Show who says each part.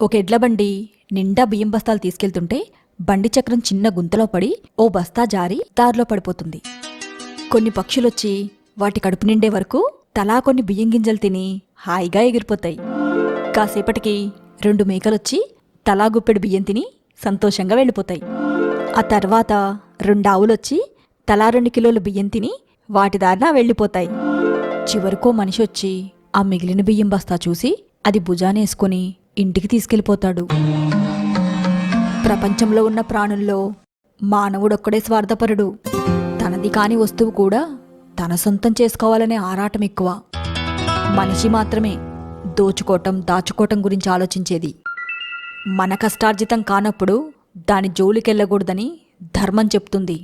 Speaker 1: ఒక ఎడ్ల బండి నిండా బియ్యం బస్తాలు తీసుకెళ్తుంటే బండి చక్రం చిన్న గుంతలో పడి ఓ బస్తా జారి దారిలో పడిపోతుంది. కొన్ని పక్షులొచ్చి వాటి కడుపు నిండే వరకు తలా కొన్ని బియ్యం గింజలు తిని హాయిగా ఎగిరిపోతాయి. కాసేపటికి 2 మేకలొచ్చి తలా గుప్పెడు బియ్యం తిని సంతోషంగా వెళ్ళిపోతాయి. ఆ తర్వాత 2 ఆవులొచ్చి తలా 2 కిలోల బియ్యం తిని వాటి దారిన వెళ్ళిపోతాయి. చివరికో మనిషి వచ్చి ఆ మిగిలిన బియ్యం బస్తా చూసి అది భుజానేసుకుని ఇంటికి తీసుకెళ్ళిపోతాడు. ప్రపంచంలో ఉన్న ప్రాణుల్లో మానవుడొక్కడే స్వార్థపరుడు. తనది కాని వస్తువు కూడా తన సొంతం చేసుకోవాలనే ఆరాటం ఎక్కువ. మనిషి మాత్రమే దోచుకోవటం దాచుకోవటం గురించి ఆలోచించేది. మన కష్టార్జితం కానప్పుడు దాని జోలికెళ్ళకూడదని ధర్మం చెప్తుంది.